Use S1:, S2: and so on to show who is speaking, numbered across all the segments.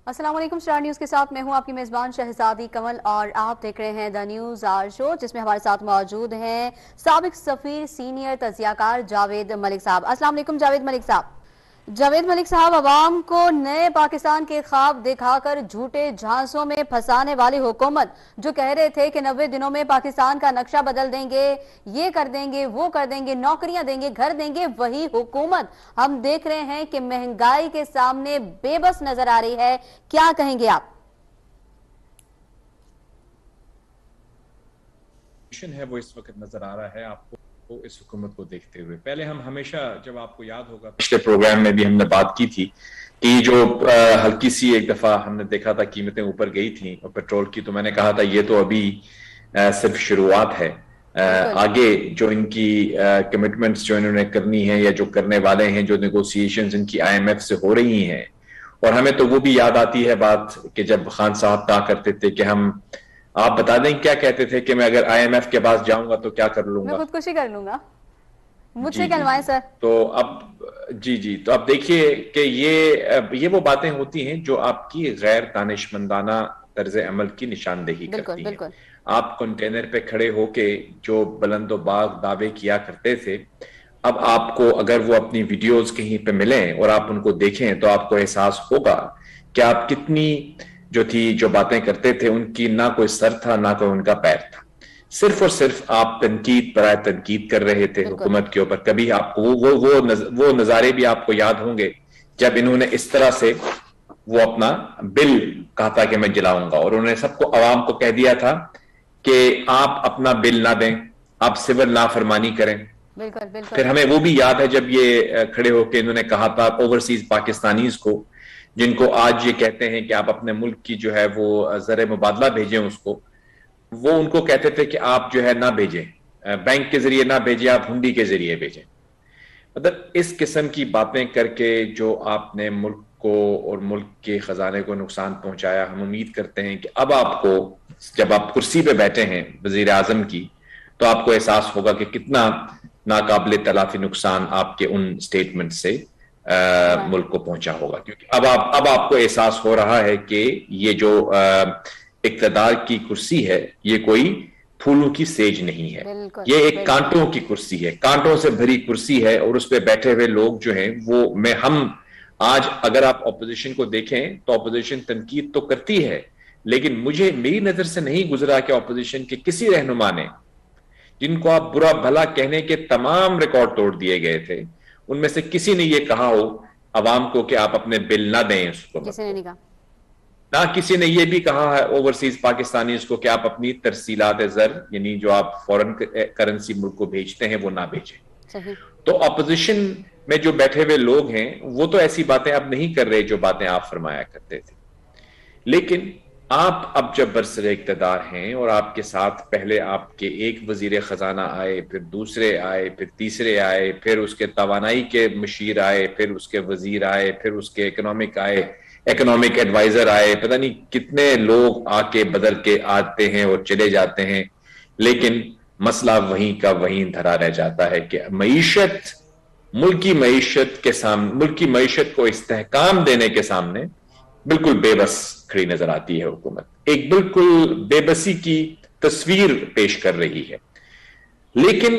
S1: السلام علیکم، star news کے ساتھ میں ہوں آپ کی میزبان شہزادی کمل اور آپ دیکھ رہے ہیں دا نیوز آر شو، جس میں ہمارے ساتھ موجود ہیں سابق سفیر سینئر تجزیہ کار جاوید ملک صاحب۔ السلام علیکم جاوید ملک صاحب۔ جاوید ملک صاحب، عوام کو نئے پاکستان کے خواب دکھا کر جھوٹے جھانسوں میں پھنسانے والی حکومت جو کہہ رہے تھے کہ 90 دنوں میں پاکستان کا نقشہ بدل دیں گے، یہ کر دیں گے، وہ کر دیں گے، نوکریاں دیں گے، گھر دیں گے، وہی حکومت ہم دیکھ رہے ہیں کہ مہنگائی کے سامنے بے بس نظر آ رہی ہے۔ کیا کہیں گے آپ؟
S2: ہے وہ اس وقت نظر آ رہا ہے آپ کو اس حکومت کو دیکھتے ہوئے۔ پہلے ہم ہمیشہ، جب آپ کو یاد ہوگا پچھلے پروگرام میں بھی ہم نے بات کی تھی کہ جو ہلکی سی ایک دفعہ ہم نے دیکھا تھا قیمتیں اوپر گئی تھیں اور پیٹرول کی، تو میں نے کہا تھا یہ تو ابھی صرف شروعات ہے، آگے جو ان کی کمٹمنٹس جو انہوں نے کرنی ہے یا جو کرنے والے ہیں، جو نیگوسیشنز ان کی IMF سے ہو رہی ہیں، اور ہمیں تو وہ بھی یاد آتی ہے بات کہ جب خان صاحب کہا کرتے تھے کہ ہم، آپ بتا دیں کیا کہتے تھے کہ میں اگر IMF کے پاس جاؤں گا تو کیا کر لوں
S1: میں
S2: گا؟
S1: خودکشی کر لوں گا، مجھ
S2: جی
S1: سے
S2: جی
S1: کہلوائیں
S2: جی
S1: سر۔
S2: تو اب دیکھیے کہ یہ وہ باتیں ہوتی ہیں جو آپ کی غیر دانشمندانہ طرز عمل کی نشاندہی
S1: بالکل
S2: کرتی ہیں۔
S1: بالکل
S2: آپ کنٹینر پہ کھڑے ہو کے جو بلند و باغ دعوے کیا کرتے تھے، اب آپ کو اگر وہ اپنی ویڈیوز کہیں پہ ملیں اور آپ ان کو دیکھیں تو آپ کو احساس ہوگا کہ آپ کتنی جو باتیں کرتے تھے ان کی نہ کوئی سر تھا نہ کوئی ان کا پیر تھا، صرف اور صرف آپ تنقید برائے تنقید کر رہے تھے
S1: بالکل
S2: حکومت کے اوپر۔ کبھی آپ کو وہ نظارے بھی آپ کو یاد ہوں گے جب انہوں نے اس طرح سے وہ اپنا بل کہا تھا کہ میں جلاؤں گا، اور انہوں نے سب کو، عوام کو کہہ دیا تھا کہ آپ اپنا بل نہ دیں، آپ سول نافرمانی کریں۔
S1: بالکل بالکل
S2: پھر ہمیں وہ بھی یاد ہے جب یہ کھڑے ہو کے انہوں نے کہا تھا اوورسیز پاکستانیز کو، جن کو آج یہ کہتے ہیں کہ آپ اپنے ملک کی جو ہے وہ زر مبادلہ بھیجیں اس کو، وہ ان کو کہتے تھے کہ آپ جو ہے نہ بھیجیں، بینک کے ذریعے نہ بھیجیں، آپ ہنڈی کے ذریعے بھیجیں۔ مطلب اس قسم کی باتیں کر کے جو آپ نے ملک کو اور ملک کے خزانے کو نقصان پہنچایا، ہم امید کرتے ہیں کہ اب آپ کو، جب آپ کرسی پہ بیٹھے ہیں وزیر اعظم کی، تو آپ کو احساس ہوگا کہ کتنا ناقابل تلافی نقصان آپ کے ان سٹیٹمنٹ سے ملک کو پہنچا ہوگا، کیونکہ اب آپ کو احساس ہو رہا ہے کہ یہ جو اقتدار کی کرسی ہے یہ کوئی پھولوں کی سیج نہیں ہے،
S1: بالکل
S2: یہ ایک
S1: بالکل
S2: کانٹوں کی کرسی ہے، کانٹوں سے بھری کرسی ہے، اور اس پہ بیٹھے ہوئے لوگ جو ہیں وہ ہم آج اگر آپ اپوزیشن کو دیکھیں تو اپوزیشن تنقید تو کرتی ہے، لیکن میری نظر سے نہیں گزرا کہ اپوزیشن کے کسی رہنما نے، جن کو آپ برا بھلا کہنے کے تمام ریکارڈ توڑ دیے گئے تھے، ان میں سے کسی نے یہ کہا ہو عوام کو کہ آپ اپنے بل نہ دیں اس
S1: کسی
S2: حکومت
S1: نے
S2: کو۔
S1: نہیں کہا۔
S2: نہ کسی نے یہ بھی کہا ہے اوورسیز پاکستانیز کو کہ آپ اپنی ترسیلات زر، یعنی جو آپ فورن کرنسی ملک کو بھیجتے ہیں، وہ نہ بھیجیں۔
S1: صحیح۔
S2: تو اپوزیشن میں جو بیٹھے ہوئے لوگ ہیں وہ تو ایسی باتیں اب نہیں کر رہے جو باتیں آپ فرمایا کرتے تھے، لیکن آپ اب جب برسر اقتدار ہیں اور آپ کے ساتھ پہلے آپ کے ایک وزیر خزانہ آئے، پھر دوسرے آئے، پھر تیسرے آئے، پھر اس کے توانائی کے مشیر آئے، پھر اس کے وزیر آئے، پھر اس کے اکنامک ایڈوائزر آئے، پتہ نہیں کتنے لوگ آ کے بدل کے آتے ہیں اور چلے جاتے ہیں، لیکن مسئلہ وہیں کا وہیں دھرا رہ جاتا ہے کہ ملکی معیشت کو استحکام دینے کے سامنے بالکل بے بس کھڑی نظر آتی ہے حکومت، ایک بالکل بے بسی کی تصویر پیش کر رہی ہے۔ لیکن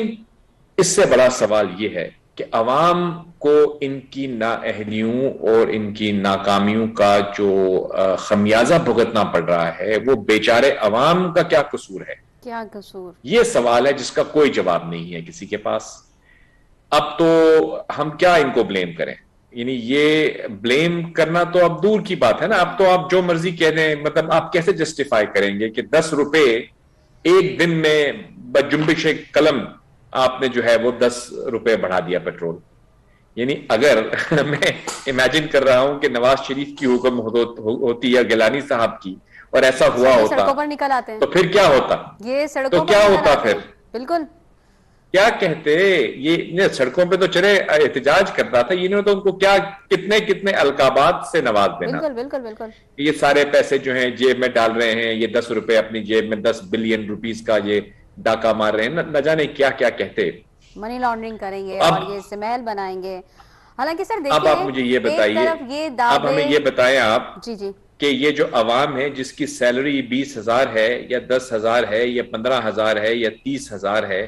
S2: اس سے بڑا سوال یہ ہے کہ عوام کو ان کی نااہلیوں اور ان کی ناکامیوں کا جو خمیازہ بھگتنا پڑ رہا ہے، وہ بیچارے عوام کا کیا قصور ہے؟
S1: کیا قصور؟
S2: یہ سوال ہے جس کا کوئی جواب نہیں ہے کسی کے پاس۔ اب تو ہم کیا ان کو بلیم کریں؟ یعنی یہ بلیم کرنا تو اب دور کی بات ہے نا، اب تو آپ جو مرضی کہہ دیں، مطلب آپ کیسے جسٹیفائی کریں گے کہ 10 روپے ایک دن میں بجنبش قلم آپ نے جو ہے وہ 10 روپے بڑھا دیا پیٹرول۔ یعنی اگر میں امیجن کر رہا ہوں کہ نواز شریف کی حکم ہوتی ہے، گیلانی صاحب کی، اور ایسا ہوا
S1: یہ
S2: ہوتا
S1: سڑکوں پر نکل آتے ہیں،
S2: تو پھر کیا ہوتا؟
S1: یہ
S2: تو
S1: سڑکوں پر
S2: کیا
S1: نکل
S2: ہوتا
S1: آتے
S2: پھر؟
S1: ہیں۔ بالکل
S2: کیا کہتے یہ سڑکوں پہ تو چلے احتجاج کرتا تھا، یہ تو ان کو کیا کتنے القابات سے نواز دینا
S1: بالکل
S2: تھا۔
S1: بالکل بالکل
S2: یہ سارے پیسے جو ہیں جیب میں ڈال رہے ہیں، یہ 10 روپے اپنی جیب میں 10 بلین روپیز کا یہ ڈاکہ مار رہے ہیں، نہ جانے کیا کیا کہتے۔
S1: منی لانڈرنگ کریں گے
S2: اب
S1: اور یہ سے محل بنائیں گے۔ حالانکہ سر
S2: اب
S1: دیکھیں،
S2: آپ مجھے یہ
S1: ایک
S2: بتائیے،
S1: طرف یہ
S2: اب
S1: دعوے،
S2: ہمیں یہ بتائیں آپ،
S1: جی جی
S2: کہ یہ جو عوام ہے جس کی سیلری 20,000 ہے یا 10,000 ہے یا 15,000 ہے یا 30,000 ہے،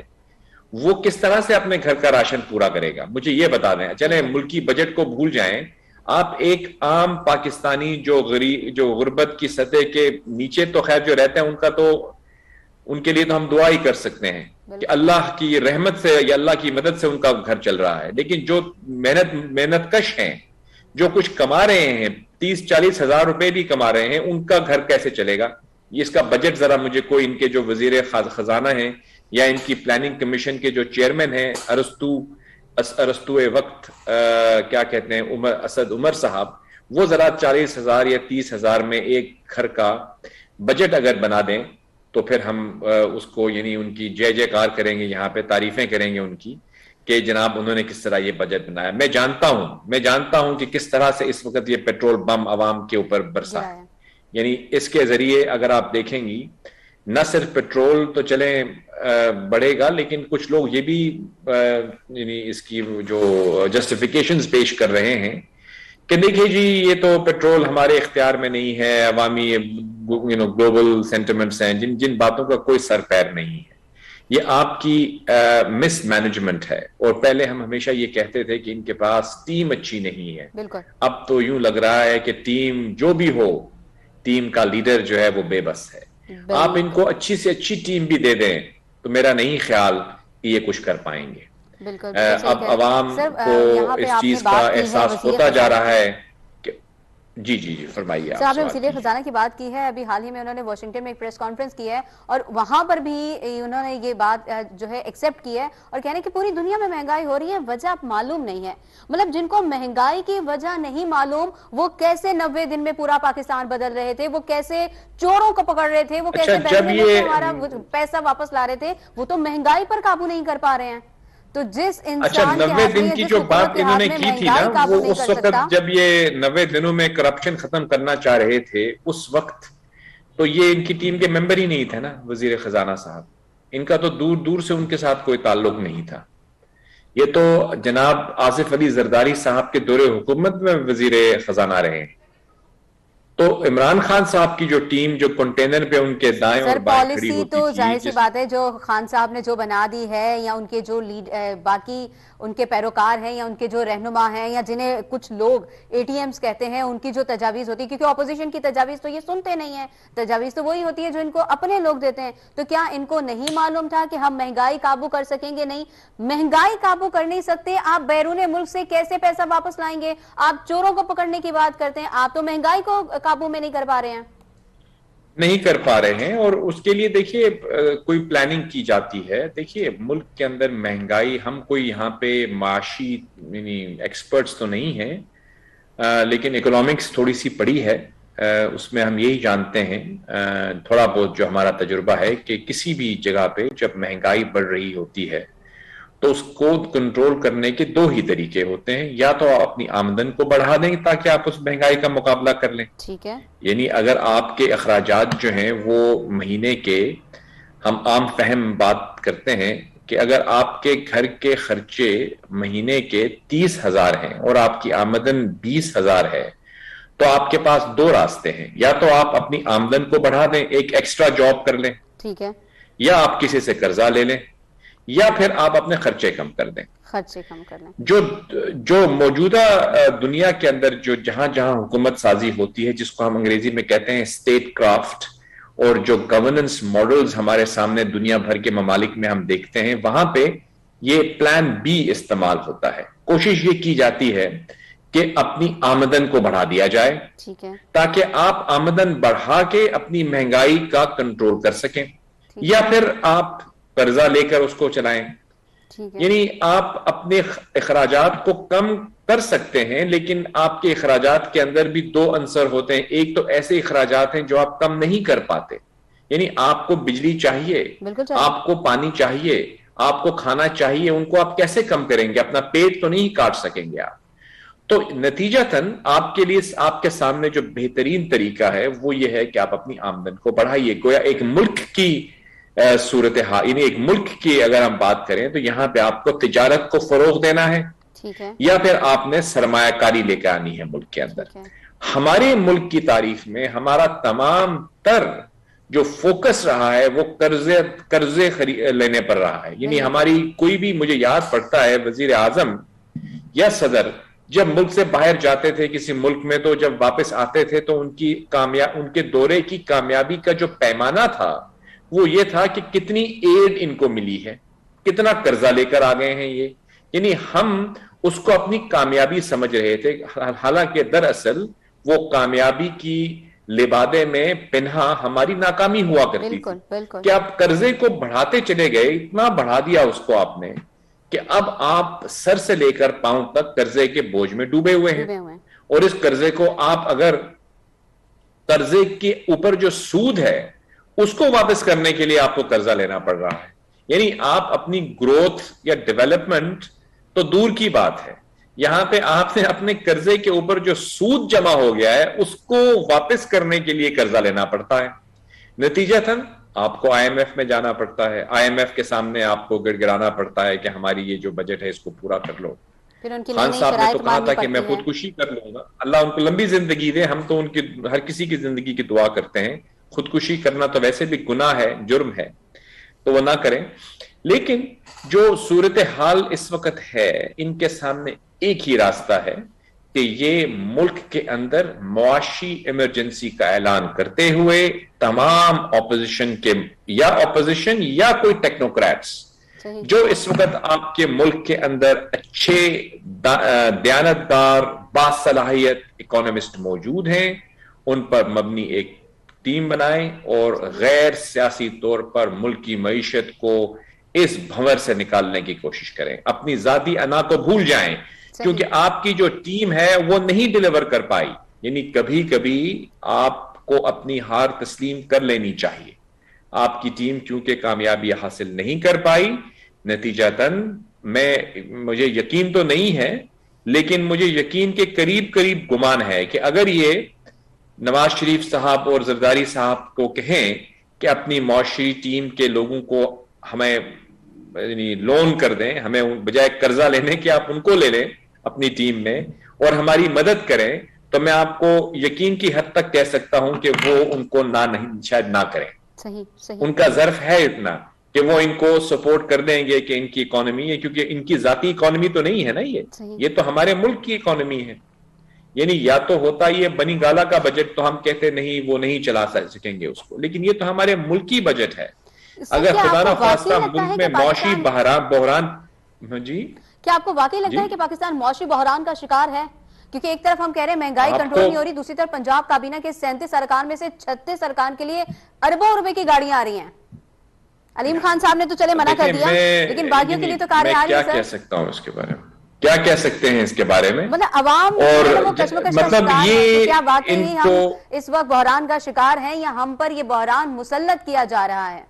S2: وہ کس طرح سے اپنے گھر کا راشن پورا کرے گا؟ مجھے یہ بتا دیں. چلیں ملکی بجٹ کو بھول جائیں، آپ ایک عام پاکستانی جو غربت کی سطح کے نیچے تو خیر جو رہتے ہیں ان کے لیے تو ہم دعا ہی کر سکتے ہیں کہ اللہ کی رحمت سے یا اللہ کی مدد سے ان کا گھر چل رہا ہے. لیکن جو محنت کش ہیں، جو کچھ کما رہے ہیں، 30-40 ہزار روپے بھی کما رہے ہیں، ان کا گھر کیسے چلے گا؟ اس کا بجٹ ذرا مجھے کوئی ان کے جو وزیر خزانہ ہیں یا ان کی پلاننگ کمیشن کے جو چیئرمین ہیں ارسطو وقت کیا کہتے ہیں اسد عمر صاحب، وہ ذرا 40,000 یا 30,000 میں ایک گھر کا بجٹ اگر بنا دیں تو پھر ہم اس کو یعنی ان کی جے جے کار کریں گے، یہاں پہ تعریفیں کریں گے ان کی کہ جناب انہوں نے کس طرح یہ بجٹ بنایا. میں جانتا ہوں کہ کس طرح سے اس وقت یہ پیٹرول بم عوام کے اوپر برسا ہے. یعنی اس کے ذریعے اگر آپ دیکھیں گی نہ صرف پیٹرول تو چلیں بڑھے گا، لیکن کچھ لوگ یہ بھی یعنی اس کی جو جسٹیفیکیشنز پیش کر رہے ہیں کہ دیکھیں جی یہ تو پیٹرول ہمارے اختیار میں نہیں ہے، عوامی گلوبل سینٹیمنٹس ہیں جن باتوں کا کوئی سر پیر نہیں ہے. یہ آپ کی مس مینجمنٹ ہے. اور پہلے ہم ہمیشہ یہ کہتے تھے کہ ان کے پاس ٹیم اچھی نہیں ہے. اب تو یوں لگ رہا ہے کہ ٹیم جو بھی ہو، ٹیم کا لیڈر جو ہے وہ بے بس ہے. آپ ان کو اچھی سے اچھی ٹیم بھی دے دیں تو میرا نہیں خیال کہ یہ کچھ کر پائیں گے. اب عوام کو اس چیز کا احساس ہوتا جا رہا ہے کہ جی فرمائیے.
S1: آپ نے وزیر خزانہ کی بات کی ہے، ابھی حال ہی میں انہوں نے واشنگٹن میں ایک پریس کانفرنس کی ہے اور وہاں پر بھی انہوں نے یہ بات جو ہے ایکسیپٹ کی ہے اور کہہ رہے ہیں کہ پوری دنیا میں مہنگائی ہو رہی ہے، وجہ معلوم نہیں ہے. مطلب جن کو مہنگائی کی وجہ نہیں معلوم، وہ کیسے 90 دن میں پورا پاکستان بدل رہے تھے، وہ کیسے چوروں کو پکڑ رہے تھے، وہ کیسے ہمارا پیسہ واپس لا رہے تھے، وہ تو مہنگائی پر قابو نہیں کر پا رہے ہیں. تو جس انسان
S2: 90 دن کی جو بات انہوں نے کی تھی نا، وہ اس وقت جب یہ 90 دنوں میں کرپشن ختم کرنا چاہ رہے تھے، اس وقت تو یہ ان کی ٹیم کے ممبر ہی نہیں تھے نا وزیر خزانہ صاحب. ان کا تو دور دور سے ان کے ساتھ کوئی تعلق نہیں تھا. یہ تو جناب آصف علی زرداری صاحب کے دور حکومت میں وزیر خزانہ رہے ہیں. تو عمران خان صاحب کی جو ٹیم جو کنٹینر پہ ان کے دائیں اور بائیں کھڑی ہوتی تھی،
S1: تو ظاہر سی بات ہے جو خان صاحب نے جو بنا دی ہے یا ان کے جو باقی ان کے پیروکار ہیں یا ان کے جو رہنما ہیں یا جنہیں کچھ لوگ اے ٹی ایمز کہتے ہیں، ان کی جو تجاویز ہوتی ہے، کیونکہ اپوزیشن کی تجاویز تو یہ سنتے نہیں ہیں، تجاویز تو وہی ہوتی ہے جو ان کو اپنے لوگ دیتے ہیں. تو کیا ان کو نہیں معلوم تھا کہ ہم مہنگائی قابو کر سکیں گے؟ نہیں، مہنگائی قابو کر نہیں سکتے. آپ بیرون ملک سے کیسے پیسہ واپس لائیں گے؟ آپ چوروں کو پکڑنے کی بات کرتے ہیں، آپ تو مہنگائی کو قابو میں نہیں کر پا رہے ہیں.
S2: نہیں کر پا رہے ہیں، اور اس کے لیے دیکھیے کوئی پلاننگ کی جاتی ہے. دیکھیے ملک کے اندر مہنگائی، ہم کوئی یہاں پہ معاشی یعنی ایکسپرٹس تو نہیں ہیں، لیکن اکنامکس تھوڑی سی پڑھی ہے. اس میں ہم یہی جانتے ہیں تھوڑا بہت جو ہمارا تجربہ ہے کہ کسی بھی جگہ پہ جب مہنگائی بڑھ رہی ہوتی ہے تو اس کو کنٹرول کرنے کے دو ہی طریقے ہوتے ہیں. یا تو آپ اپنی آمدن کو بڑھا دیں تاکہ آپ اس مہنگائی کا مقابلہ کر لیں.
S1: ٹھیک ہے.
S2: یعنی اگر آپ کے اخراجات جو ہیں وہ مہینے کے، ہم عام فہم بات کرتے ہیں کہ اگر آپ کے گھر کے خرچے مہینے کے 30,000 ہیں اور آپ کی آمدن 20,000 ہے تو آپ کے پاس دو راستے ہیں. یا تو آپ اپنی آمدن کو بڑھا دیں، ایک ایکسٹرا جاب کر لیں،
S1: ٹھیک ہے،
S2: یا آپ کسی سے قرضہ لے لیں، یا پھر آپ اپنے خرچے کم کر دیں.
S1: خرچے کم کر لیں.
S2: جو موجودہ دنیا کے اندر جو جہاں حکومت سازی ہوتی ہے، جس کو ہم انگریزی میں کہتے ہیں اسٹیٹ کرافٹ، اور جو گورننس ماڈلز ہمارے سامنے دنیا بھر کے ممالک میں ہم دیکھتے ہیں، وہاں پہ یہ پلان بی استعمال ہوتا ہے. کوشش یہ کی جاتی ہے کہ اپنی آمدن کو بڑھا دیا جائے،
S1: ٹھیک ہے،
S2: تاکہ آپ آمدن بڑھا کے اپنی مہنگائی کا کنٹرول کر سکیں، یا پھر آپ قرضہ لے کر اس کو چلائیں. یعنی آپ اپنے اخراجات کو کم کر سکتے ہیں، لیکن آپ کے اخراجات کے اندر بھی دو عنصر ہوتے ہیں. ایک تو ایسے اخراجات ہیں جو آپ کم نہیں کر پاتے، یعنی آپ کو بجلی چاہیے، آپ کو پانی چاہیے، آپ کو کھانا چاہیے، ان کو آپ کیسے کم کریں گے؟ اپنا پیٹ تو نہیں کاٹ سکیں گے آپ. تو نتیجتاً آپ کے لیے آپ کے سامنے جو بہترین طریقہ ہے وہ یہ ہے کہ آپ اپنی آمدن کو بڑھائیے. گویا ایک ملک کی صورتحال، یعنی ایک ملک کی اگر ہم بات کریں تو یہاں پہ آپ کو تجارت کو فروغ دینا ہے، یا پھر آپ نے سرمایہ کاری لے کے آنی ہے ملک کے اندر. ہمارے ملک کی تاریخ میں ہمارا تمام تر جو فوکس رہا ہے وہ قرضے لینے پر رہا ہے. یعنی ہماری کوئی بھی, مجھے یاد پڑتا ہے وزیر اعظم یا صدر جب ملک سے باہر جاتے تھے کسی ملک میں, تو جب واپس آتے تھے تو ان کے دورے کی کامیابی کا جو پیمانہ تھا وہ یہ تھا کہ کتنی ایڈ ان کو ملی ہے, کتنا قرضہ لے کر آ گئے ہیں یہ. یعنی ہم اس کو اپنی کامیابی سمجھ رہے تھے, حالانکہ دراصل وہ کامیابی کی لبادے میں پنہا ہماری ناکامی ہوا کرتی تھی کہ آپ قرضے کو بڑھاتے چلے گئے, اتنا بڑھا دیا اس کو آپ نے کہ اب آپ سر سے لے کر پاؤں تک قرضے کے بوجھ میں ڈوبے ہوئے ہیں. اور اس قرضے کو آپ اگر قرضے کے اوپر جو سود ہے اس کو واپس کرنے کے لیے آپ کو قرضہ لینا پڑ رہا ہے. یعنی آپ اپنی گروتھ یا ڈیولپمنٹ تو دور کی بات ہے, یہاں پہ آپ نے اپنے قرضے کے اوپر جو سود جمع ہو گیا ہے اس کو واپس کرنے کے لیے قرضہ لینا پڑتا ہے. نتیجتاً آپ کو آئی ایم ایف میں جانا پڑتا ہے, آئی ایم ایف کے سامنے آپ کو گڑ گڑانا پڑتا ہے کہ ہماری یہ جو بجٹ ہے اس کو پورا کر لو. خان صاحب نے تو کہا تھا کہ میں خودکشی کر لوں گا, اللہ ان کو لمبی زندگی دے, ہم تو ان کی ہر کسی کی زندگی کی دعا کرتے ہیں. خودکشی کرنا تو ویسے بھی گناہ ہے, جرم ہے, تو وہ نہ کریں. لیکن جو صورتحال اس وقت ہے ان کے سامنے ایک ہی راستہ ہے کہ یہ ملک کے اندر معاشی ایمرجنسی کا اعلان کرتے ہوئے تمام اپوزیشن کے اپوزیشن یا کوئی ٹیکنوکریٹس جو اس وقت آپ کے ملک کے اندر اچھے دیانتدار باصلاحیت اکانومسٹ موجود ہیں, ان پر مبنی ایک ٹیم بنائیں اور غیر سیاسی طور پر ملک کی معیشت کو اس بھنور سے نکالنے کی کوشش کریں. اپنی ذاتی انا کو بھول جائیں, کیونکہ آپ کی جو ٹیم ہے وہ نہیں ڈیلیور کر پائی. یعنی کبھی کبھی آپ کو اپنی ہار تسلیم کر لینی چاہیے. آپ کی ٹیم چونکہ کامیابی حاصل نہیں کر پائی, نتیجتاً مجھے یقین تو نہیں ہے لیکن مجھے یقین کے قریب قریب گمان ہے کہ اگر یہ نواز شریف صاحب اور زرداری صاحب کو کہیں کہ اپنی معاشی ٹیم کے لوگوں کو ہمیں لون کر دیں, ہمیں بجائے قرضہ لینے کے آپ ان کو لے لیں اپنی ٹیم میں اور ہماری مدد کریں, تو میں آپ کو یقین کی حد تک کہہ سکتا ہوں کہ وہ ان کو شاید نہ کریں. ان کا ظرف ہے اتنا کہ وہ ان کو سپورٹ کر دیں گے کہ ان کی اکانومی ہے, کیونکہ ان کی ذاتی اکانومی تو نہیں ہے نا, یہ تو ہمارے ملک کی اکانومی ہے. یعنی یا تو ہوتا یہ بنی گالا کا بجٹ تو ہم کہتے نہیں وہ نہیں چلا سکیں گے اس کو, لیکن یہ تو ہمارے ملکی بجٹ ہے. اگر خدا نہ خواستہ ملک میں معاشی بحران جی
S1: کیا آپ کو واقعی لگتا ہے کہ پاکستان معاشی بحران کا شکار ہے؟ کیونکہ ایک طرف ہم کہہ رہے ہیں مہنگائی کنٹرول نہیں ہو رہی, دوسری طرف پنجاب کابینہ کے 37 ارکان میں سے 36 ارکان کے لیے اربوں روپے کی گاڑیاں آ رہی ہیں. علیم خان صاحب نے تو چلے منع کر دیا, لیکن باقیوں کے لیے تو کاریں آ رہی ہیں.
S2: کیا کہہ سکتا ہوں اس کے بارے میں, کیا کہہ سکتے ہیں اس کے بارے میں,
S1: مطلب عوام
S2: مطلب یہ
S1: کیا واقعی ہم اس وقت بحران کا شکار ہیں یا ہم پر یہ بحران مسلط کیا جا رہا ہے؟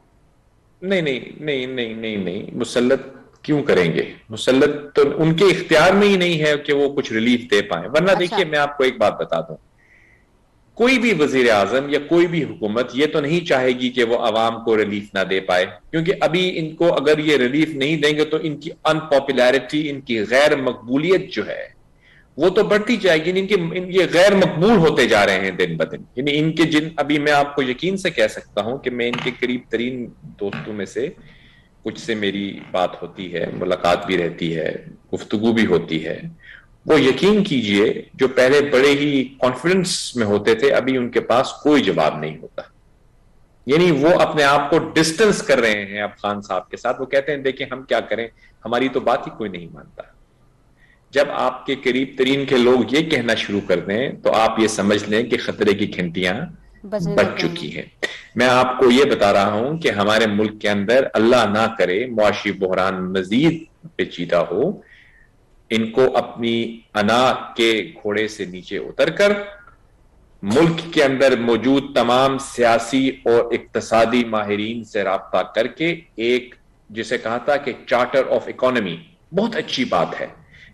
S2: نہیں, مسلط کیوں کریں گے؟ مسلط تو ان کے اختیار میں ہی نہیں ہے کہ وہ کچھ ریلیف دے پائیں. ورنہ دیکھیے میں آپ کو ایک بات بتا دوں, کوئی بھی وزیر اعظم یا کوئی بھی حکومت یہ تو نہیں چاہے گی کہ وہ عوام کو ریلیف نہ دے پائے, کیونکہ ابھی ان کو اگر یہ ریلیف نہیں دیں گے تو ان کی انپاپولیرٹی, ان کی غیر مقبولیت جو ہے وہ تو بڑھتی جائے گی. یہ غیر مقبول ہوتے جا رہے ہیں دن بدن. یعنی ان کے ابھی میں آپ کو یقین سے کہہ سکتا ہوں کہ میں ان کے قریب ترین دوستوں میں سے کچھ سے میری بات ہوتی ہے, ملاقات بھی رہتی ہے, گفتگو بھی ہوتی ہے. وہ یقین کیجئے جو پہلے بڑے ہی کانفیڈنس میں ہوتے تھے ابھی ان کے پاس کوئی جواب نہیں ہوتا. یعنی وہ اپنے آپ کو ڈسٹنس کر رہے ہیں اب خان صاحب کے ساتھ. وہ کہتے ہیں دیکھیں ہم کیا کریں, ہماری تو بات ہی کوئی نہیں مانتا. جب آپ کے قریب ترین کے لوگ یہ کہنا شروع کر دیں تو آپ یہ سمجھ لیں کہ خطرے کی گھنٹیاں بج چکی ہیں. میں آپ کو یہ بتا رہا ہوں کہ ہمارے ملک کے اندر اللہ نہ کرے معاشی بحران مزید پیچیدہ ہو. ان کو اپنی انا کے گھوڑے سے نیچے اتر کر ملک کے اندر موجود تمام سیاسی اور اقتصادی ماہرین سے رابطہ کر کے ایک جسے کہا تھا کہ چارٹر آف اکانومی, بہت اچھی بات ہے.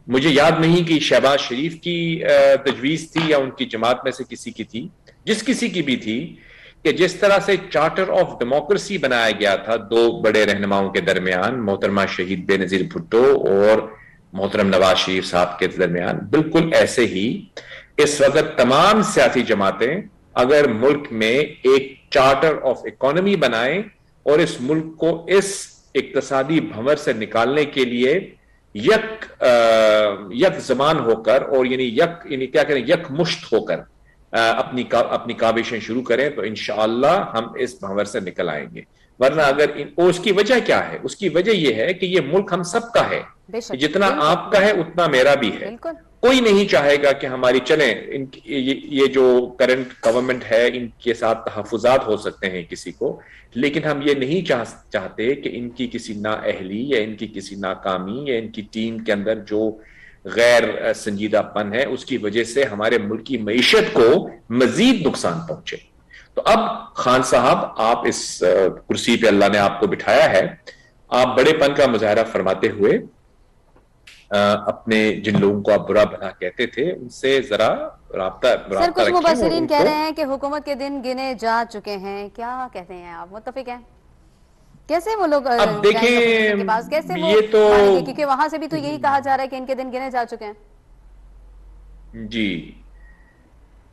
S2: مجھے یاد نہیں کہ شہباز شریف کی تجویز تھی یا ان کی جماعت میں سے کسی کی تھی, جس کسی کی بھی تھی, کہ جس طرح سے چارٹر آف ڈیموکریسی بنایا گیا تھا دو بڑے رہنماؤں کے درمیان, محترمہ شہید بے نظیر بھٹو اور محترم نواز شریف صاحب کے درمیان, بالکل ایسے ہی اس وقت تمام سیاسی جماعتیں اگر ملک میں ایک چارٹر آف اکانومی بنائیں اور اس ملک کو اس اقتصادی بھنور سے نکالنے کے لیے یک زمان ہو کر اور یعنی کیا کریں یک مشت ہو کر اپنی کاوشیں شروع کریں تو انشاءاللہ ہم اس بھنور سے نکل آئیں گے. ورنہ اگر اس کی وجہ کیا ہے؟ اس کی وجہ یہ ہے کہ یہ ملک ہم سب کا ہے, جتنا آپ کا ہے اتنا میرا بھی ہے. کوئی نہیں چاہے گا کہ ہماری چلیں یہ جو کرنٹ گورنمنٹ ہے ان کے ساتھ تحفظات ہو سکتے ہیں کسی کو, لیکن ہم یہ نہیں چاہتے کہ ان کی کسی نااہلی یا ان کی کسی ناکامی یا ان کی ٹیم کے اندر جو غیر سنجیدہ پن ہے اس کی وجہ سے ہمارے ملک کی معیشت کو مزید نقصان پہنچے. تو اب خان صاحب آپ اس کرسی پہ اللہ نے آپ کو بٹھایا ہے, آپ بڑے پن کا مظاہرہ فرماتے ہوئے اپنے جن لوگوں کو آپ برا بھلا کہتے تھے ان سے ذرا رابطہ
S1: سر, کچھ مبصرین کہہ رہے ہیں کہ حکومت کے دن گنے جا چکے ہیں, کیا کہتے ہیں آپ, متفق ہیں؟ کیسے وہ لوگ
S2: اب دیکھیں یہ تو
S1: کیونکہ وہاں سے بھی تو یہی کہا جا رہا ہے کہ ان کے دن گنے جا چکے ہیں.
S2: جی,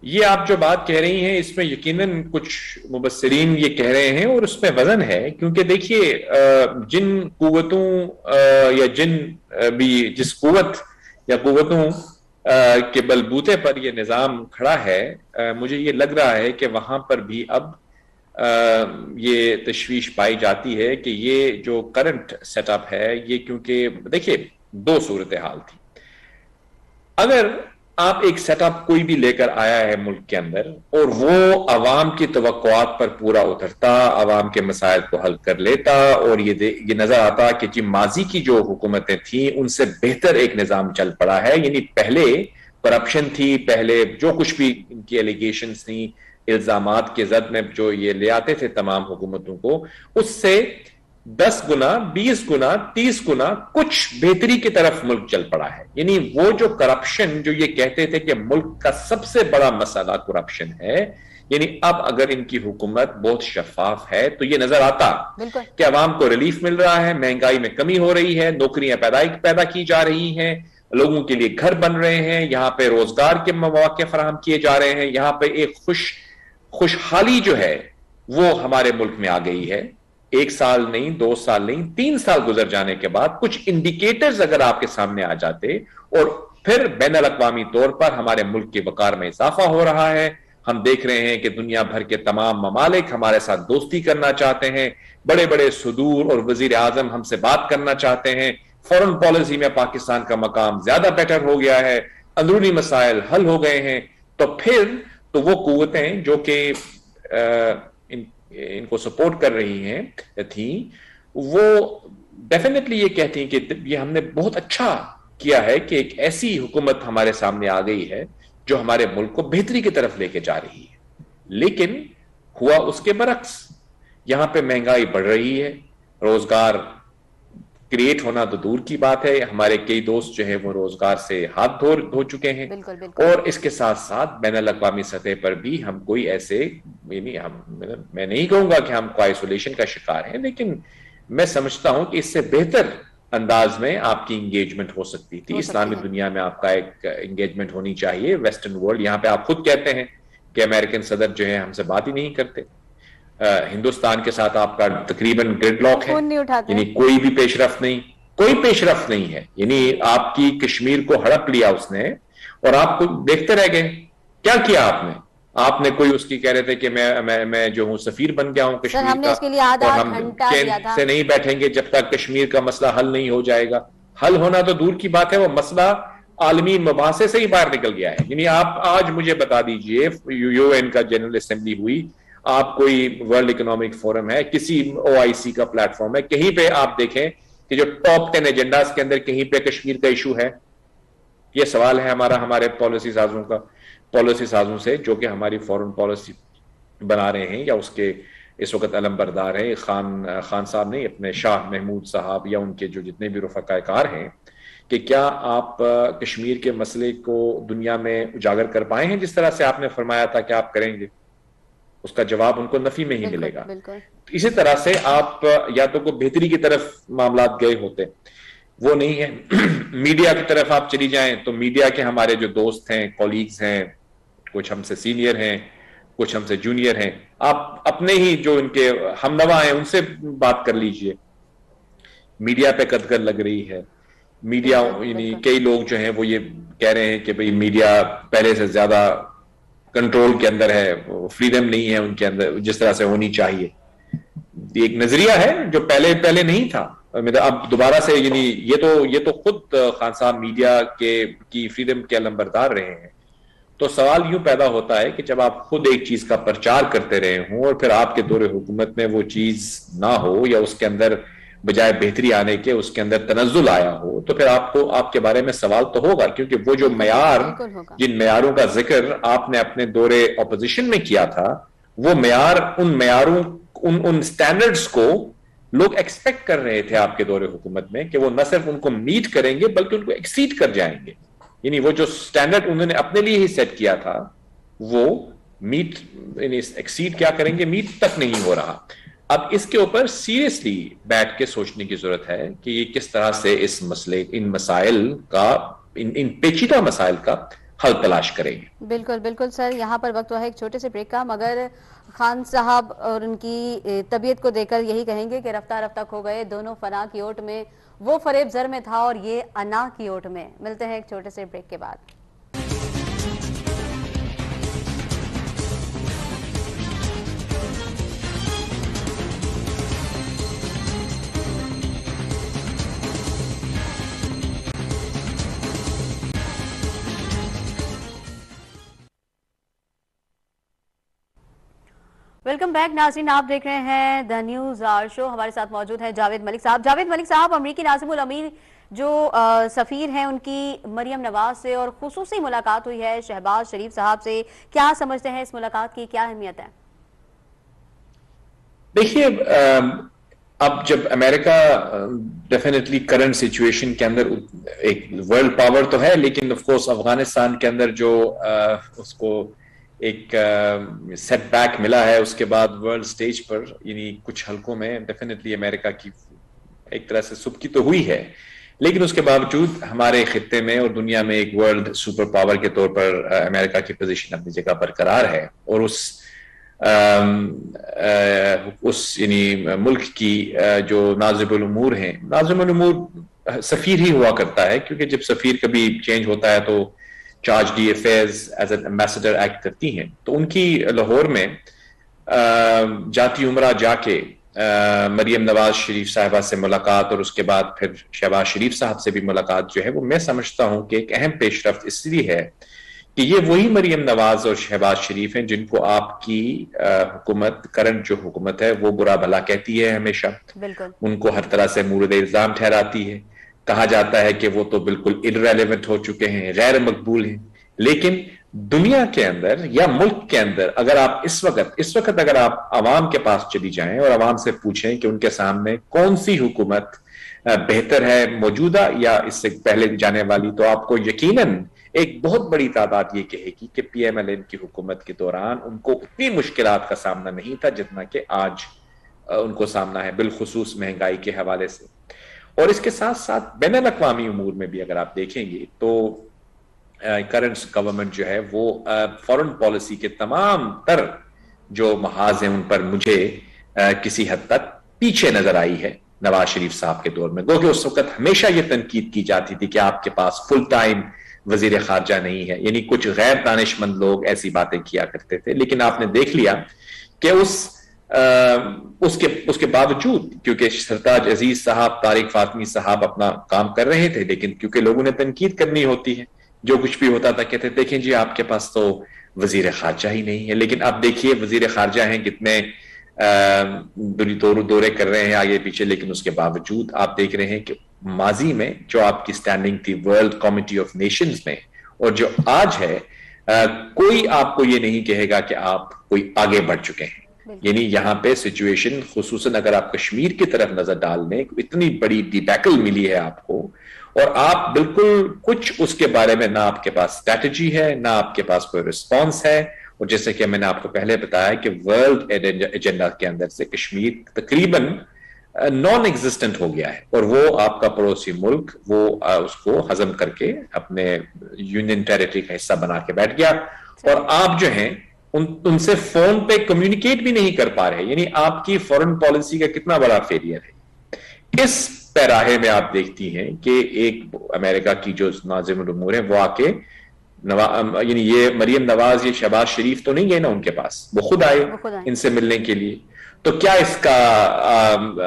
S2: یہ آپ جو بات کہہ رہی ہیں اس میں یقیناً کچھ مبصرین یہ کہہ رہے ہیں اور اس میں وزن ہے, کیونکہ دیکھیے جن قوتوں یا جس قوت یا قوتوں کے بلبوتے پر یہ نظام کھڑا ہے, مجھے یہ لگ رہا ہے کہ وہاں پر بھی اب یہ تشویش پائی جاتی ہے کہ یہ جو کرنٹ سیٹ اپ ہے یہ, کیونکہ دیکھیے دو صورتحال تھی. اگر آپ ایک سیٹ اپ کوئی بھی لے کر آیا ہے ملک کے اندر اور وہ عوام کی توقعات پر پورا اترتا, عوام کے مسائل کو حل کر لیتا اور یہ نظر آتا کہ جی ماضی کی جو حکومتیں تھیں ان سے بہتر ایک نظام چل پڑا ہے, یعنی پہلے کرپشن تھی, پہلے جو کچھ بھی ان کی ایلیگیشنز تھیں, الزامات کے زد میں جو یہ لے آتے تھے تمام حکومتوں کو, اس سے 10 گنا 20 گنا 30 گنا کچھ بہتری کی طرف ملک چل پڑا ہے. یعنی وہ جو کرپشن جو یہ کہتے تھے کہ ملک کا سب سے بڑا مسئلہ کرپشن ہے, یعنی اب اگر ان کی حکومت بہت شفاف ہے تو یہ نظر آتا کہ عوام کو ریلیف مل رہا ہے, مہنگائی میں کمی ہو رہی ہے, نوکریاں پیدا کی جا رہی ہیں, لوگوں کے لیے گھر بن رہے ہیں, یہاں پہ روزگار کے مواقع فراہم کیے جا رہے ہیں, یہاں پہ ایک خوشحالی جو ہے وہ ہمارے ملک میں آ گئی ہے. 1 سال نہیں, 2 سال نہیں, 3 سال گزر جانے کے بعد کچھ انڈیکیٹرز اگر آپ کے سامنے آ جاتے اور پھر بین الاقوامی طور پر ہمارے ملک کے وقار میں اضافہ ہو رہا ہے, ہم دیکھ رہے ہیں کہ دنیا بھر کے تمام ممالک ہمارے ساتھ دوستی کرنا چاہتے ہیں, بڑے بڑے صدور اور وزیر اعظم ہم سے بات کرنا چاہتے ہیں, فورن پالیسی میں پاکستان کا مقام زیادہ بیٹر ہو گیا ہے, اندرونی مسائل حل ہو گئے ہیں, تو پھر تو وہ قوتیں جو کہ ان کو سپورٹ کر رہی ہیں تھیں, وہ ڈیفینیٹلی یہ کہتی ہیں کہ یہ ہم نے بہت اچھا کیا ہے کہ ایک ایسی حکومت ہمارے سامنے آ گئی ہے جو ہمارے ملک کو بہتری کی طرف لے کے جا رہی ہے. لیکن ہوا اس کے برعکس, یہاں پہ مہنگائی بڑھ رہی ہے, روزگار کریٹ ہونا تو دور کی بات ہے, ہمارے کئی دوست جو ہیں وہ روزگار سے ہاتھ دھو چکے ہیں. اور اس کے ساتھ ساتھ بین الاقوامی سطح پر بھی ہم کوئی ایسے, میں نہیں کہوں گا کہ ہم کو آئسولیشن کا شکار ہیں, لیکن میں سمجھتا ہوں کہ اس سے بہتر انداز میں آپ کی انگیجمنٹ ہو سکتی تھی. اسلامی دنیا میں آپ کا ایک انگیجمنٹ ہونی چاہیے, ویسٹرن ورلڈ, یہاں پہ آپ خود کہتے ہیں کہ امریکن صدر جو ہے ہم سے بات ہی نہیں کرتے, ہندوستان کے ساتھ آپ کا تقریباً گریڈ لاک ہے, یعنی کوئی بھی پیش رفت نہیں ہے. یعنی آپ کی کشمیر کو ہڑپ لیا اس نے اور آپ کو دیکھتے رہ گئے. کیا کیا آپ نے کوئی اس کی کہہ رہے تھے کہ میں جو ہوں سفیر بن گیا ہوں کشمیر کا, اور ہم چین سے نہیں بیٹھیں گے جب تک کشمیر کا مسئلہ حل نہیں ہو جائے گا. حل ہونا تو دور کی بات ہے, وہ مسئلہ عالمی مباحثے سے ہی باہر نکل گیا ہے. یعنی آپ آج مجھے بتا دیجئے, یو این کا جنرل اسمبلی ہوئی, آپ کوئی ورلڈ اکنامک فورم ہے, کسی OIC کا پلیٹ فارم ہے, کہیں پہ آپ دیکھیں کہ جو ٹاپ 10 ایجنڈاز کے اندر کہیں پہ کشمیر کا ایشو ہے. یہ سوال ہے ہمارے پالیسی سازوں سے جو کہ ہماری فورن پالیسی بنا رہے ہیں یا اس کے اس وقت علم بردار ہیں, خان صاحب نہیں, اپنے شاہ محمود صاحب یا ان کے جو جتنے بھی رفقائے کار ہیں, کہ کیا آپ کشمیر کے مسئلے کو دنیا میں اجاگر کر پائے ہیں جس طرح سے آپ نے فرمایا تھا کہ آپ کریں گے؟ اس کا جواب ان کو نفی میں ہی ملے گا. اسی طرح سے آپ یا تو کو بہتری کی طرف معاملات گئے ہوتے, وہ نہیں ہے. میڈیا کی طرف آپ چلی جائیں تو میڈیا کے ہمارے جو دوست ہیں, کولیگز ہیں, کچھ ہم سے سینئر ہیں، کچھ ہم سے جونیئر ہیں، آپ اپنے ہی جو ان کے ہمنوا ہیں ان سے بات کر لیجئے. میڈیا پہ قدغن لگ رہی ہے. میڈیا یعنی کئی لوگ جو ہیں وہ یہ کہہ رہے ہیں کہ بھئی میڈیا پہلے سے زیادہ کنٹرول کے اندر ہے، فریڈم نہیں ہے ان کے اندر جس طرح سے ہونی چاہیے. یہ ایک نظریہ ہے جو پہلے نہیں تھا. اب دوبارہ سے یعنی یہ تو خود خان صاحب میڈیا کی فریڈم کے علمبردار رہے ہیں. تو سوال یوں پیدا ہوتا ہے کہ جب آپ خود ایک چیز کا پرچار کرتے رہے ہوں اور پھر آپ کے دور حکومت میں وہ چیز نہ ہو یا اس کے اندر بجائے بہتری آنے کے اس کے اندر تنزل آیا ہو، تو پھر آپ کے بارے میں سوال تو ہوگا. کیونکہ وہ جو معیار، جن معیاروں کا ذکر آپ نے اپنے دور اپوزیشن میں کیا تھا، وہ معیار ان سٹینڈرڈز کو لوگ ایکسپیکٹ کر رہے تھے آپ کے دور حکومت میں کہ وہ نہ صرف ان کو میٹ کریں گے بلکہ ان کو ایکسیڈ کر جائیں گے. یعنی وہ جو سٹینڈرڈ انہوں نے اپنے لیے ہی سیٹ کیا تھا وہ میٹ یعنی ایکسیڈ کیا کریں گے، میٹ تک نہیں ہو رہا. اب اس کے اوپر سیریسلی بیٹھ کے سوچنے کی ضرورت ہے کہ یہ کس طرح سے اس مسئلے ان پیچیدہ مسائل کا حل تلاش کریں گے.
S1: بالکل بالکل سر، یہاں پر وقت ہوا ہے ایک چھوٹے سے بریک کا، مگر خان صاحب اور ان کی طبیعت کو دیکھ کر یہی کہیں گے کہ رفتہ رفتہ کھو گئے دونوں فنا کی اوٹ میں. وہ فریب زر میں تھا اور یہ انا کی اوٹ میں. ملتے ہیں ایک چھوٹے سے بریک کے بعد. ویلکم بیک ناظرین، آپ دیکھ رہے ہیں دا نیوز آر شو. ہمارے ساتھ موجود ہیں جاوید ملک صاحب. جاوید ملک صاحب، امریکی ناظم الامیر جو سفیر ہیں ان کی مریم نواز سے اور خصوصی ملاقات ہوئی ہے شہباز شریف صاحب سے. کیا سمجھتے ہیں اس ملاقات کی کیا اہمیت ہے؟
S2: دیکھیے، اب جب امریکہ ڈیفینیٹلی کرنٹ سچویشن کے اندر ایک ورلڈ پاور تو ہے، لیکن آف کورس افغانستان کے اندر جو اس کو ایک سیٹ بیک ملا ہے، اس کے بعد ورلڈ سٹیج پر یعنی کچھ حلقوں میں ڈیفینیٹلی امریکہ کی ایک طرح سے سبکی تو ہوئی ہے، لیکن اس کے باوجود ہمارے خطے میں اور دنیا میں ایک ورلڈ سپر پاور کے طور پر امریکہ کی پوزیشن اپنی جگہ برقرار ہے. اور اس یعنی ملک کی جو ناظم الامور ہیں، ناظم الامور سفیر ہی ہوا کرتا ہے، کیونکہ جب سفیر کبھی چینج ہوتا ہے تو charge D affairs as an ambassador act کرتی ہیں. تو ان کی لاہور میں جاتی عمرہ جا کے مریم نواز شریف صاحبہ سے ملاقات اور اس کے بعد پھر شہباز شریف صاحب سے بھی ملاقات جو ہے وہ میں سمجھتا ہوں کہ ایک اہم پیش رفت اس لیے ہے کہ یہ وہی مریم نواز اور شہباز شریف ہیں جن کو آپ کی حکومت، کرنٹ جو حکومت ہے، وہ برا بھلا کہتی ہے ہمیشہ.
S1: بالکل.
S2: ان کو ہر طرح سے مورد الزام ٹھہراتی ہے. کہا جاتا ہے کہ وہ تو بالکل irrelevant ہو چکے ہیں، غیر مقبول ہیں. لیکن دنیا کے اندر یا ملک کے اندر اگر آپ اس وقت اگر آپ عوام کے پاس چلی جائیں اور عوام سے پوچھیں کہ ان کے سامنے کون سی حکومت بہتر ہے، موجودہ یا اس سے پہلے جانے والی، تو آپ کو یقیناً ایک بہت بڑی تعداد یہ کہے گی کہ پی ایم ایل این کی حکومت کے دوران ان کو اتنی مشکلات کا سامنا نہیں تھا جتنا کہ آج ان کو سامنا ہے، بالخصوص مہنگائی کے حوالے سے. اور اس کے ساتھ ساتھ بین الاقوامی امور میں بھی اگر آپ دیکھیں گے تو کرنٹ گورنمنٹ جو ہے وہ فورن پالیسی کے تمام تر جو محاذ ہیں ان پر مجھے کسی حد تک پیچھے نظر آئی ہے نواز شریف صاحب کے دور میں. گو کہ اس وقت ہمیشہ یہ تنقید کی جاتی تھی کہ آپ کے پاس فل ٹائم وزیر خارجہ نہیں ہے، یعنی کچھ غیر دانش مند لوگ ایسی باتیں کیا کرتے تھے. لیکن آپ نے دیکھ لیا کہ اس کے باوجود، کیونکہ سرتاج عزیز صاحب، طارق فاطمی صاحب اپنا کام کر رہے تھے، لیکن کیونکہ لوگوں نے تنقید کرنی ہوتی ہے، جو کچھ بھی ہوتا تھا کہتے دیکھیں جی آپ کے پاس تو وزیر خارجہ ہی نہیں ہے. لیکن اب دیکھیے وزیر خارجہ ہیں کتنے دورے کر رہے ہیں آگے پیچھے، لیکن اس کے باوجود آپ دیکھ رہے ہیں کہ ماضی میں جو آپ کی سٹینڈنگ تھی ورلڈ کمیٹی آف نیشنز میں اور جو آج ہے، کوئی آپ کو یہ نہیں کہے گا کہ آپ کوئی آگے بڑھ چکے ہیں. یعنی یہاں پہ سچویشن، خصوصاً اگر آپ کشمیر کی طرف نظر ڈال لیں، اتنی بڑی ڈیبیکل ملی ہے آپ کو اور آپ بالکل کچھ اس کے بارے میں نہ آپ کے پاس اسٹریٹجی ہے، نہ آپ کے پاس کوئی رسپانس ہے. اور جیسے کہ میں نے آپ کو پہلے بتایا کہ ورلڈ ایجنڈا کے اندر سے کشمیر تقریباً نان ایگزسٹنٹ ہو گیا ہے اور وہ آپ کا پڑوسی ملک وہ اس کو ہضم کر کے اپنے یونین ٹیریٹری کا حصہ بنا کے بیٹھ گیا. اور آپ جو ہیں ان سے فون پہ کمیونیکیٹ بھی نہیں کر پا رہے. یعنی آپ کی فورن پالیسی کا کتنا بڑا فیلئر ہے. اس پیراہے میں آپ دیکھتی ہیں کہ ایک امریکہ کی جو ناظم الامور ہیں وہ آ کے یعنی یہ مریم نواز یہ شہباز شریف تو نہیں گئے نا ان کے پاس, وہ خود آئے
S1: وہ خود آئیں.
S2: ان سے ملنے کے لیے. تو کیا اس کا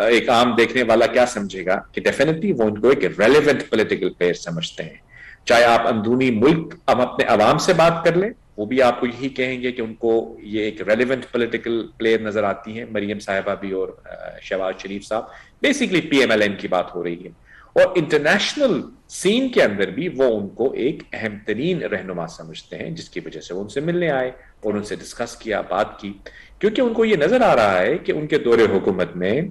S2: ایک عام دیکھنے والا کیا سمجھے گا کہ ڈیفینیٹلی وہ ان کو ایک ریلیونٹ پولیٹیکل پلیئر سمجھتے ہیں. چاہے آپ اندرونی ملک اب اپنے عوام سے بات کر لیں, وہ بھی آپ کو یہی کہیں گے کہ ان کو یہ ایک ریلیونٹ پولیٹیکل پلیئر نظر آتی ہیں, مریم صاحبہ بھی اور شہباز شریف صاحب. Basically P M L N کی بات ہو رہی ہے. اور انٹرنیشنل سین کے اندر بھی وہ ان کو ایک اہم ترین رہنما سمجھتے ہیں, جس کی وجہ سے وہ ان سے ملنے آئے اور ان سے ڈسکس کیا, بات کی, کیونکہ ان کو یہ نظر آ رہا ہے کہ ان کے دور حکومت میں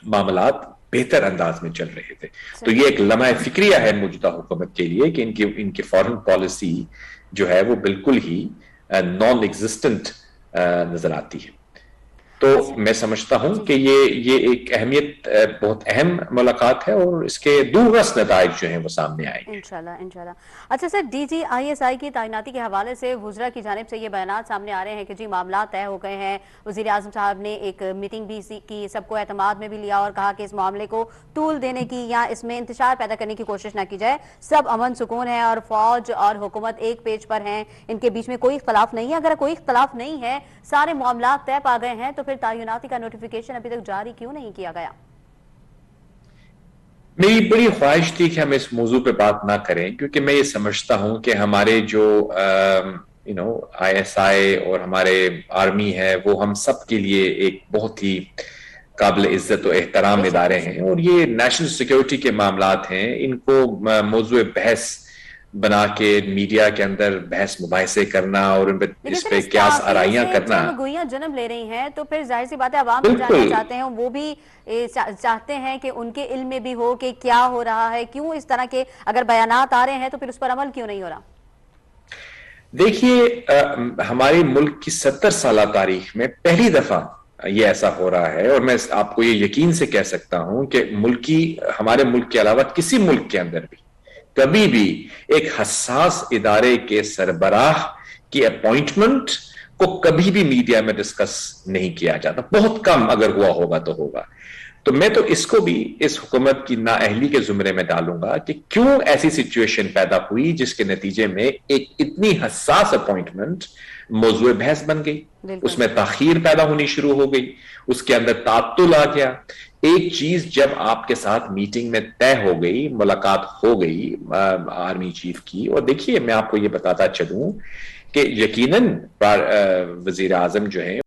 S2: معاملات بہتر انداز میں چل رہے تھے. تو یہ ایک لمحہ فکریہ ہے موجودہ حکومت کے لیے کہ ان کی فارن پالیسی جو ہے وہ بالکل ہی نان ایگزسٹنٹ نظر آتی ہے. تو میں سمجھتا ہوں کہ یہ ایک اہمیت بہت اہم ملاقات ہے اور اس کے دوررس نتائج جو ہیں وہ سامنے آئیں گے
S1: انشاءاللہ انشاءاللہ. اچھا سر, D G I S I کی تعیناتی کے حوالے سے وزراء کی جانب سے یہ بیانات سامنے آ رہے ہیں کہ جی معاملات طے ہو گئے ہیں. وزیر اعظم صاحب نے ایک میٹنگ بھی کی, سب کو اعتماد میں بھی لیا اور کہا کہ اس معاملے کو طول دینے کی یا اس میں انتشار پیدا کرنے کی کوشش نہ کی جائے. سب امن سکون ہے اور فوج اور حکومت ایک پیج پر ہیں, ان کے بیچ میں کوئی اختلاف نہیں ہے. اگر کوئی اختلاف نہیں ہے, سارے معاملات طے پا گئے ہیں, تو پھر تعیناتی کا نوٹیفیکیشن ابھی تک جاری کیوں نہیں کیا گیا؟
S2: میری بڑی خواہش تھی کہ ہم اس موضوع پہ بات نہ کریں, کیونکہ میں یہ سمجھتا ہوں کہ ہمارے جو آئی ایس آئی اور ہمارے آرمی ہے وہ ہم سب کے لیے ایک بہت ہی قابل عزت و احترام ادارے ہیں, اور یہ نیشنل سیکیورٹی کے معاملات ہیں. ان کو موضوع بحث بنا کے میڈیا کے اندر بحث مباحثے کرنا اور اس پہ قیاس آرائیاں کرنا,
S1: جب گوئیاں جنم لے رہی ہیں تو پھر ظاہر سی بات ہے عوام بھی جاننا
S2: بالکل
S1: چاہتے ہیں, وہ بھی چاہتے ہیں کہ ان کے علم میں بھی ہو کہ کیا ہو رہا ہے, کیوں اس طرح کے اگر بیانات آ رہے ہیں تو پھر اس پر عمل کیوں نہیں ہو رہا؟
S2: دیکھیے, ہمارے ملک کی 70 سالہ تاریخ میں پہلی دفعہ یہ ایسا ہو رہا ہے, اور میں آپ کو یہ یقین سے کہہ سکتا ہوں کہ ہمارے ملک کے علاوہ کسی ملک کے اندر بھی کبھی بھی ایک حساس ادارے کے سربراہ کی اپوائنٹمنٹ کو کبھی بھی میڈیا میں ڈسکس نہیں کیا جاتا. بہت کم اگر ہوا ہوگا تو ہوگا. تو میں تو اس کو بھی اس حکومت کی نااہلی کے زمرے میں ڈالوں گا کہ کیوں ایسی سچویشن پیدا ہوئی جس کے نتیجے میں ایک اتنی حساس اپوائنٹمنٹ موضوع بحث بن گئی, اس میں تاخیر پیدا ہونی شروع ہو گئی, اس کے اندر تعطل آ گیا. ایک چیز جب آپ کے ساتھ میٹنگ میں طے ہو گئی, ملاقات ہو گئی آرمی چیف کی, اور دیکھیے میں آپ کو یہ بتاتا چلوں کہ یقیناً وزیر اعظم جو ہیں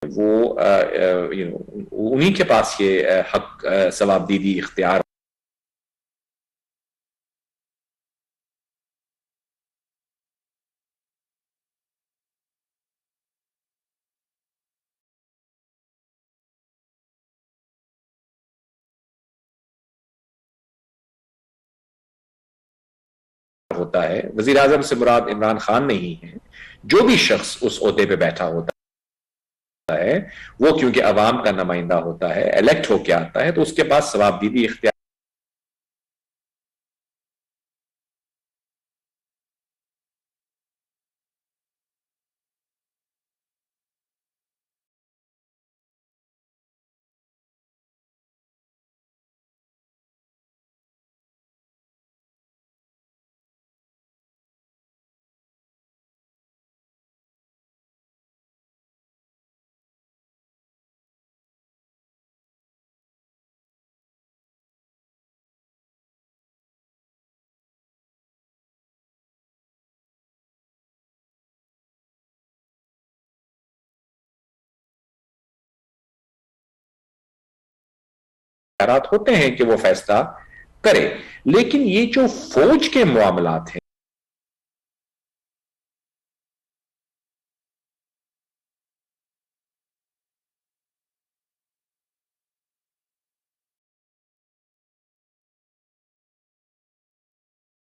S2: وہ انہی کے پاس یہ حق ثواب دیدی اختیار ہوتا ہے, وزیر اعظم سے مراد عمران خان نہیں ہے, جو بھی شخص اس عہدے پہ بیٹھا ہوتا ہے وہ کیونکہ عوام کا نمائندہ ہوتا ہے, الیکٹ ہو کے آتا ہے, تو اس کے پاس ثوابدیدی اختیار ہوتے ہیں کہ وہ فیصلہ کرے. لیکن یہ جو فوج کے معاملات ہیں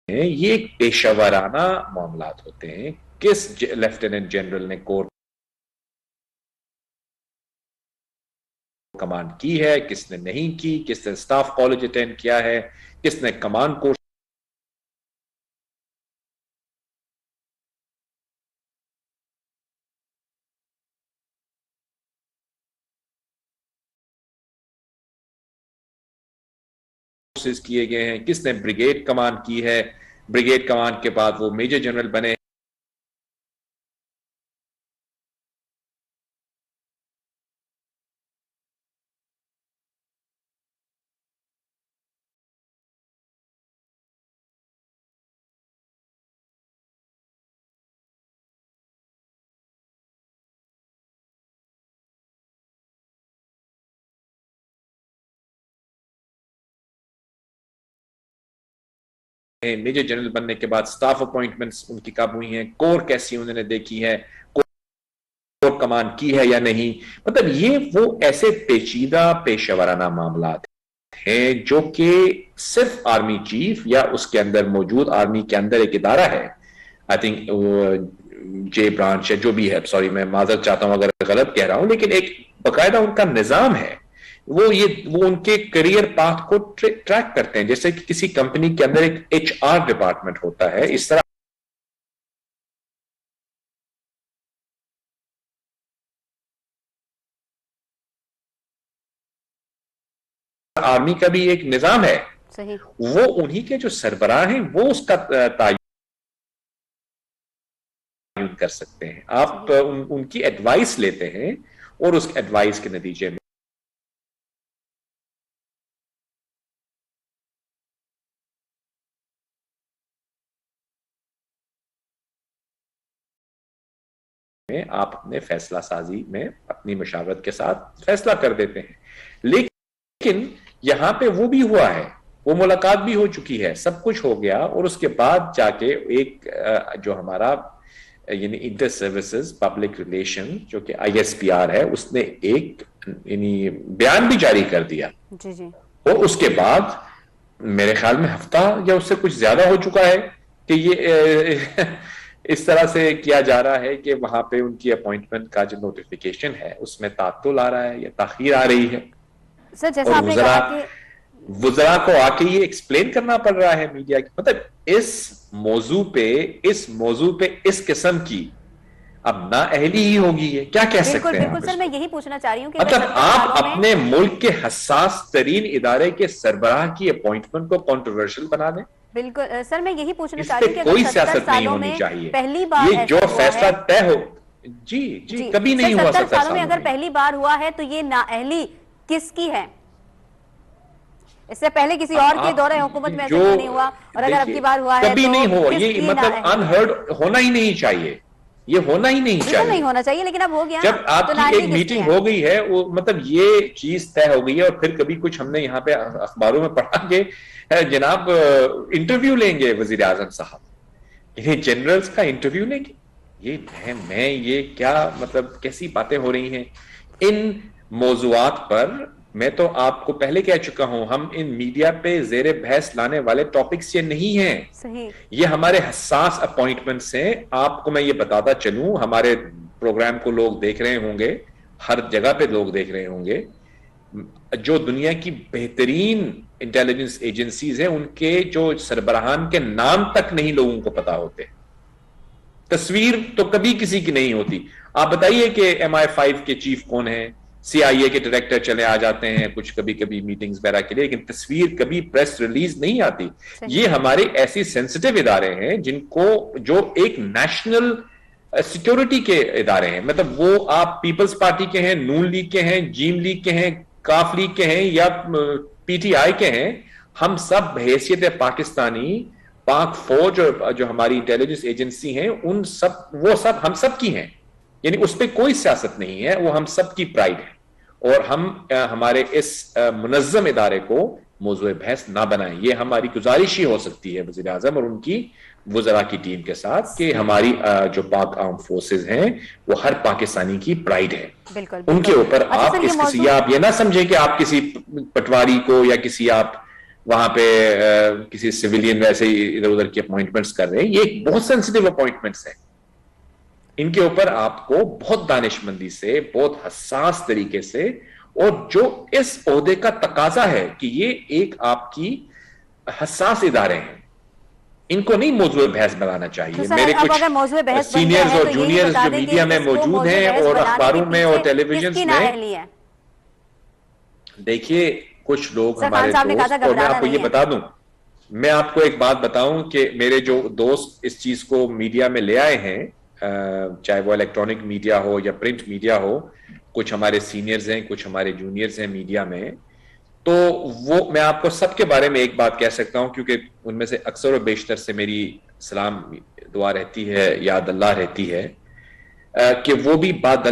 S2: یہ ایک پیشہ ورانہ معاملات ہوتے ہیں. کس لیفٹیننٹ جنرل نے کور کمانڈ کی ہے, کس نے نہیں کی, کس نے سٹاف کالج اٹینڈ کیا ہے, کس نے کمانڈ کورس کیے گئے ہیں, کس نے بریگیڈ کمانڈ کی ہے, بریگیڈ کمانڈ کے بعد وہ میجر جنرل بنے, میجر جنرل بننے کے بعد سٹاف اپوائنٹمنٹس ان کی کب ہوئی ہیں, کور کیسی انہوں نے دیکھی ہے, کور کمانڈ کی ہے یا نہیں. مطلب یہ وہ ایسے پیچیدہ پیشہ ورانہ معاملات ہیں جو کہ صرف آرمی چیف یا اس کے اندر موجود آرمی کے اندر ایک ادارہ ہے, آئی تھنک جے برانچ ہے, جو بھی ہے, سوری میں معذرت چاہتا ہوں اگر غلط کہہ رہا ہوں, لیکن ایک باقاعدہ ان کا نظام ہے, وہ ان کے کریئر پاتھ کو ٹریک کرتے ہیں, جیسے کہ کسی کمپنی کے اندر ایک ایچ آر ڈپارٹمنٹ ہوتا ہے, اس طرح آرمی کا بھی ایک نظام ہے.
S1: صحیح.
S2: وہ انہی کے جو سربراہ ہیں وہ اس کا تعین کر سکتے ہیں. آپ ان کی ایڈوائس لیتے ہیں اور اس ایڈوائس کے نتیجے میں آپ اپنے فیصلہ سازی میں اپنی مشاورت کے ساتھ فیصلہ کر دیتے ہیں. لیکن یہاں پہ وہ بھی ہوا ہے, وہ ملاقات بھی ہو چکی ہے, سب کچھ ہو گیا, اور اس کے بعد جا کے ایک جو ہمارا یعنی انٹر سروسز پبلک ریلیشن جو کہ آئی ایس پی آر ہے, اس نے ایک یعنی بیان بھی جاری کر دیا.
S1: جی جی.
S2: اور اس کے بعد میرے خیال میں ہفتہ یا اس سے کچھ زیادہ ہو چکا ہے کہ یہ اس طرح سے کیا جا رہا ہے کہ وہاں پہ ان کی اپوائنٹمنٹ کا جو نوٹیفیکیشن ہے اس میں تعطل آ رہا ہے یا تاخیر آ رہی ہے.
S1: سر جیسا آپ نے کہا کہ
S2: وزراء کو آ کے یہ ایکسپلین کرنا پڑ رہا ہے میڈیا کی, مطلب اس موضوع پہ اس قسم کی اب نااہلی ہی ہوگی ہے, کیا کہہ سکتے ہیں.
S1: بالکل سر, میں یہی پوچھنا چاہ رہی ہوں کہ
S2: مطلب آپ اپنے ملک کے حساس ترین ادارے کے سربراہ کی اپوائنٹمنٹ کو کنٹروورشل بنا دیں.
S1: بالکل سر, میں یہی پوچھنا چاہ رہی ہوں کہ
S2: کوئی سیاست نہیں ہونی چاہیے,
S1: پہلی بار
S2: یہ جو فیصلہ طے ہو جی کبھی نہیں ہوا.
S1: 70 سالوں میں اگر پہلی بار ہوا ہے تو یہ نااہلی کس کی ہے؟ اس سے پہلے کسی اور کے دورہ حکومت میں ایسا نہیں ہوا, اور اگر اب کی بار ہوا ہے
S2: کبھی نہیں ہوا. یہ مطلب انہرڈ ہونا ہی نہیں چاہیے, یہ ہونا ہی نہیں چاہیے,
S1: نہیں ہونا چاہیے, لیکن اب ہو گیا.
S2: جب آپ کی ایک میٹنگ ہو گئی ہے, وہ مطلب یہ چیز طے ہو گئی ہے, اور پھر کبھی کچھ ہم نے یہاں پہ اخباروں میں پڑھا کہ جناب انٹرویو لیں گے وزیر اعظم صاحب, انہیں جنرلز کا انٹرویو لیں گے. یہ کیا مطلب کیسی باتیں ہو رہی ہیں. ان موضوعات پر میں تو آپ کو پہلے کہہ چکا ہوں، ہم ان میڈیا پہ زیر بحث لانے والے ٹاپکس یہ نہیں ہیں.
S1: صحیح.
S2: یہ ہمارے حساس اپوائنٹمنٹس ہیں. آپ کو میں یہ بتاتا چلوں، ہمارے پروگرام کو لوگ دیکھ رہے ہوں گے، ہر جگہ پہ لوگ دیکھ رہے ہوں گے. جو دنیا کی بہترین انٹیلیجنس ایجنسیز ہیں، ان کے جو سربراہان کے نام تک نہیں لوگوں کو پتا ہوتے. تصویر تو کبھی کسی کی نہیں ہوتی. آپ بتائیے کہ MI5 کے چیف کون ہیں، CIA کے ڈائریکٹر چلے آ جاتے ہیں کچھ کبھی کبھی میٹنگز وغیرہ کے لیے، لیکن تصویر کبھی پریس ریلیز نہیں آتی. یہ ہمارے ایسی سینسٹیو ادارے ہیں جن کو، جو ایک نیشنل سیکورٹی کے ادارے ہیں. مطلب وہ آپ پیپلز پارٹی کے ہیں، نون لیگ کے ہیں، جیم لیگ کے ہیں، کاف لیگ کے ہیں یا PTI کے ہیں، ہم سب بحیثیت پاکستانی پاک فوج اور جو ہماری انٹیلیجنس ایجنسی ہیں، ان سب، وہ سب ہم سب کی ہیں. یعنی اس پہ کوئی سیاست نہیں ہے، وہ ہم سب کی پرائیڈ ہے. اور ہم ہمارے اس منظم ادارے کو موضوع بحث نہ بنائیں. یہ ہماری گزارش ہی ہو سکتی ہے وزیر اعظم اور ان کی وزراء کی ٹیم کے ساتھ کہ ہماری جو پاک آرم فورسز ہیں وہ ہر پاکستانی کی پرائیڈ ہے.
S1: بالکل.
S2: ان کے اوپر آپ آپ یہ نہ سمجھیں کہ آپ کسی پٹواری کو یا کسی آپ وہاں پہ کسی سویلین ویسے ہی ادھر ادھر کی اپوائنٹمنٹس کر رہے ہیں. یہ بہت سینسٹیو اپوائنٹمنٹس ہیں. ان کے اوپر آپ کو بہت دانش مندی سے، بہت حساس طریقے سے، اور جو اس عہدے کا تقاضا ہے کہ یہ ایک آپ کی حساس ادارے ہیں، ان کو نہیں موضوع بحث بنانا چاہیے. میرے کچھ سینئرز اور جونیئرز جو میڈیا میں موجود ہیں اور اخباروں میں اور ٹیلی ویژنز میں، دیکھیے کچھ لوگ ہمارے دوست، اور میں آپ کو یہ بتا دوں، میں آپ کو ایک بات بتاؤں کہ میرے جو دوست اس چیز کو میڈیا میں لے آئے ہیں، چاہے وہ الیکٹرانک میڈیا ہو یا پرنٹ میڈیا ہو، کچھ ہمارے سینئرز ہیں، کچھ ہمارے جونیئرز ہیں میڈیا میں، تو وہ میں آپ کو سب کے بارے میں ایک بات کہہ سکتا ہوں، کیونکہ ان میں سے اکثر و بیشتر سے میری سلام دعا رہتی ہے، یاد اللہ رہتی ہے، کہ وہ بھی بات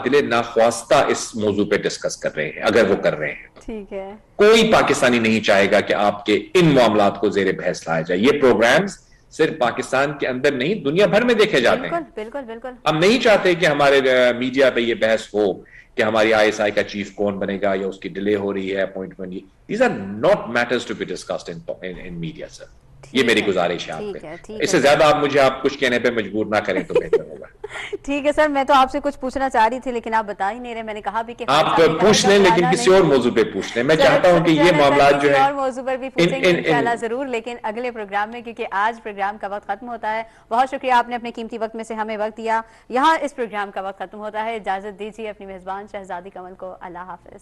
S2: دل ناخواستہ اس موضوع پہ ڈسکس کر رہے ہیں. اگر وہ کر رہے ہیں،
S1: ٹھیک ہے،
S2: کوئی پاکستانی نہیں چاہے گا کہ آپ کے ان معاملات کو زیر بحث لایا جائے. یہ پروگرامز صرف پاکستان کے اندر نہیں، دنیا بھر میں دیکھے جاتے ہیں.
S1: بالکل بالکل.
S2: ہم نہیں چاہتے کہ ہمارے میڈیا پہ یہ بحث ہو کہ ہماری ISI کا چیف کون بنے گا یا اس کی ڈیلے ہو رہی ہے appointment. These are not matters to be discussed in media, sir. یہ میری گزارش ہے آپ پہ. اس سے زیادہ آپ کچھ کہنے پہ مجبور نہ کریں تو بہتر ہوگا.
S1: ٹھیک ہے سر، میں تو آپ سے کچھ پوچھنا چاہ رہی تھی لیکن آپ بتا ہی نہیں رہے. میں نے کہا بھی کہ
S2: آپ پوچھ لیں لیکن کسی اور موضوع پہ پوچھ لیں. میں چاہتا ہوں کہ یہ معاملات جو ہے
S1: اور موضوع پر بھی پوچھیں گے انشاءاللہ ضرور، لیکن اگلے پروگرام میں، کیونکہ آج پروگرام کا وقت ختم ہوتا ہے. بہت شکریہ، آپ نے اپنے قیمتی وقت میں سے ہمیں وقت دیا. یہاں اس پروگرام کا وقت ختم ہوتا ہے. اجازت دیجیے اپنی میزبان شہزادی کمل کو. اللہ حافظ.